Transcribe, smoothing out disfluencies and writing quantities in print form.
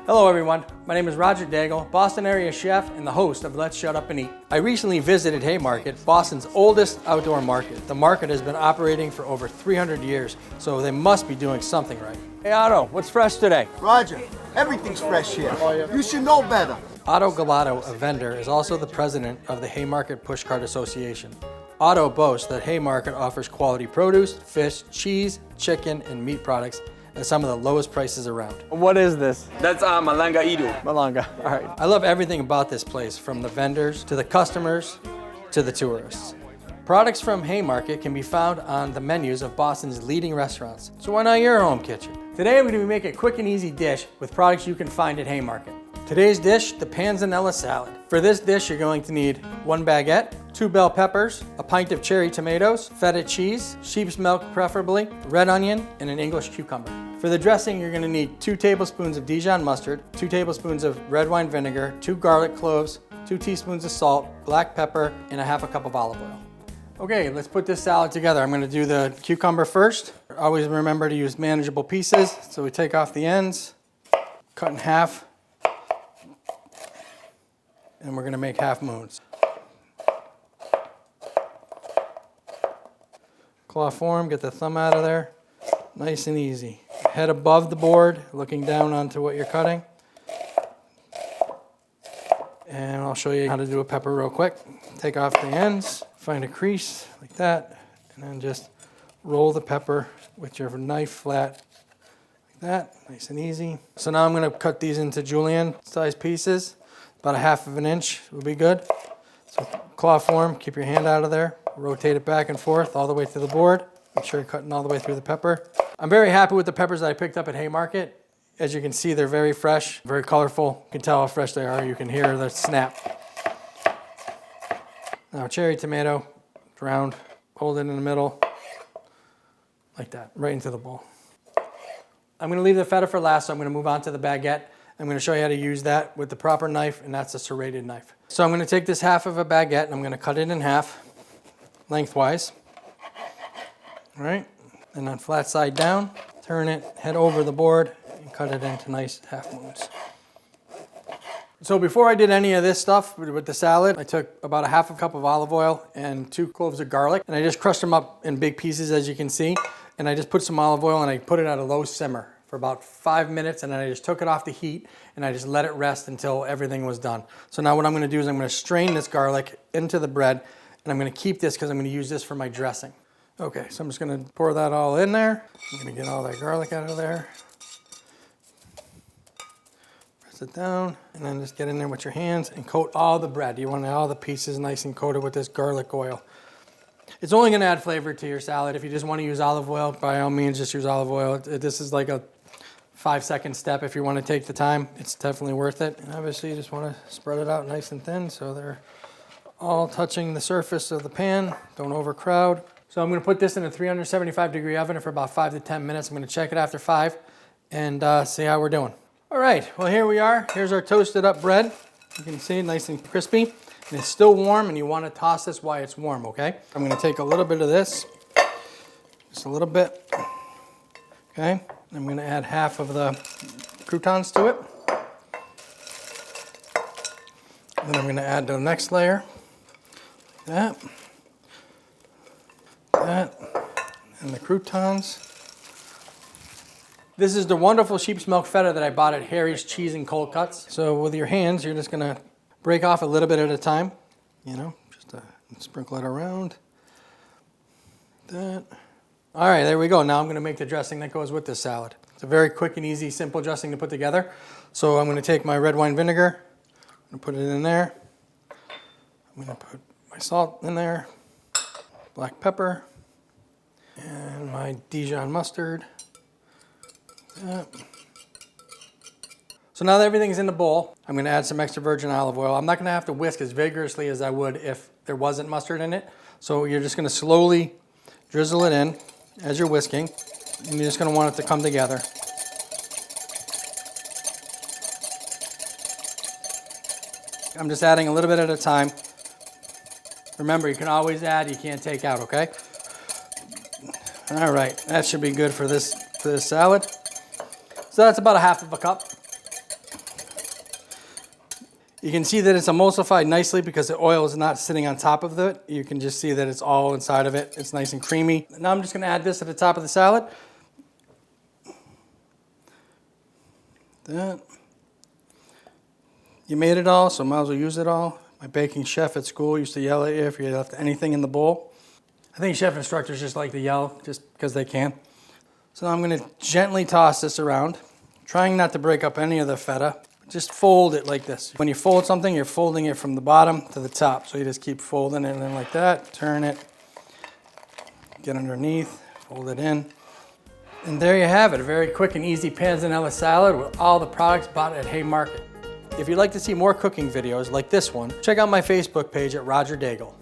Hello everyone, my name is Roger Daigle, Boston area chef and the host of Let's Shut Up and Eat. I recently visited Haymarket, Boston's oldest outdoor market. The market has been operating for over 300 years, so they must be doing something right. Hey Otto, what's fresh today? Roger, everything's fresh here. You should know better. Otto Galato, a vendor, is also the president of the Haymarket Pushcart Association. Otto boasts that Haymarket offers quality produce, fish, cheese, chicken, and meat products at some of the lowest prices around. What is this? That's malanga idu. Malanga, all right. I love everything about this place, from the vendors, to the customers, to the tourists. Products from Haymarket can be found on the menus of Boston's leading restaurants. So why not your home kitchen? Today I'm going to make a quick and easy dish with products you can find at Haymarket. Today's dish, the Panzanella salad. For this dish, you're going to need 1 baguette, 2 bell peppers, a pint of cherry tomatoes, feta cheese, sheep's milk preferably, red onion, and an English cucumber. For the dressing, you're going to need 2 tablespoons of Dijon mustard, 2 tablespoons of red wine vinegar, 2 garlic cloves, 2 teaspoons of salt, black pepper, and a half a cup of olive oil. Okay, let's put this salad together. I'm going to do the cucumber first. Always remember to use manageable pieces. So we take off the ends, cut in half, and we're going to make half moons. Claw form, get the thumb out of there. Nice and easy. Head above the board, looking down onto what you're cutting. And I'll show you how to do a pepper real quick. Take off the ends, find a crease like that, and then just roll the pepper with your knife flat like that, nice and easy. So now I'm going to cut these into julienne sized pieces. About 1/2 inch will be good. So claw form, keep your hand out of there. Rotate it back and forth all the way to the board. Make sure you're cutting all the way through the pepper. I'm very happy with the peppers that I picked up at Haymarket. As you can see, they're very fresh, very colorful. You can tell how fresh they are. You can hear the snap. Now cherry tomato, round, hold it in the middle, like that, right into the bowl. I'm going to leave the feta for last, so I'm going to move on to the baguette. I'm going to show you how to use that with the proper knife, and that's a serrated knife. So I'm going to take this half of a baguette and I'm going to cut it in half, lengthwise. All right, and then flat side down, turn it, head over the board, and cut it into nice half moons. So before I did any of this stuff with the salad, I took about 1/2 cup of olive oil and 2 cloves of garlic, and I just crushed them up in big pieces, as you can see. And I just put some olive oil and I put it at a low simmer for about 5 minutes, and then I just took it off the heat and I just let it rest until everything was done. So now what I'm going to do is I'm going to strain this garlic into the bread, and I'm going to keep this because I'm going to use this for my dressing. Okay, so I'm just going to pour that all in there. I'm going to get all that garlic out of there. Press it down, and then just get in there with your hands and coat all the bread. You want all the pieces nice and coated with this garlic oil. It's only going to add flavor to your salad. If you just want to use olive oil, by all means, just use olive oil. This is like a 5-second step if you want to take the time. It's definitely worth it. And obviously, you just want to spread it out nice and thin so they're all touching the surface of the pan. Don't overcrowd. So I'm going to put this in a 375-degree oven for about 5 to 10 minutes. I'm going to check it after 5 and see how we're doing. All right, well, here we are. Here's our toasted up bread. You can see it nice and crispy. And it's still warm, and you want to toss this while it's warm, okay? I'm going to take a little bit of this, just a little bit, okay? I'm going to add half of the croutons to it. And then I'm going to add the next layer, like that, and the croutons. This is the wonderful sheep's milk feta that I bought at Harry's Cheese and Cold Cuts. So with your hands, you're just going to break off a little bit at a time, you know, just to sprinkle it around. That. All right, there we go. Now I'm going to make the dressing that goes with this salad. It's a very quick and easy, simple dressing to put together. So I'm going to take my red wine vinegar, I'm going to put it in there. I'm going to put my salt in there, black pepper, and my Dijon mustard. That. So now that everything's in the bowl, I'm going to add some extra virgin olive oil. I'm not going to have to whisk as vigorously as I would if there wasn't mustard in it. So you're just going to slowly drizzle it in as you're whisking, and you're just going to want it to come together. I'm just adding a little bit at a time. Remember, you can always add, you can't take out, okay? All right, that should be good for this salad. So that's about 1/2 cup. You can see that it's emulsified nicely because the oil is not sitting on top of it. You can just see that it's all inside of it. It's nice and creamy. Now I'm just gonna add this at the top of the salad. That. You made it all, so might as well use it all. My baking chef at school used to yell at you if you left anything in the bowl. I think chef instructors just like to yell just because they can. So now I'm gonna gently toss this around, trying not to break up any of the feta. Just fold it like this. When you fold something, you're folding it from the bottom to the top. So you just keep folding it in like that, turn it, get underneath, fold it in. And there you have it, a very quick and easy panzanella salad with all the products bought at Haymarket. If you'd like to see more cooking videos like this one, check out my Facebook page at Roger Daigle.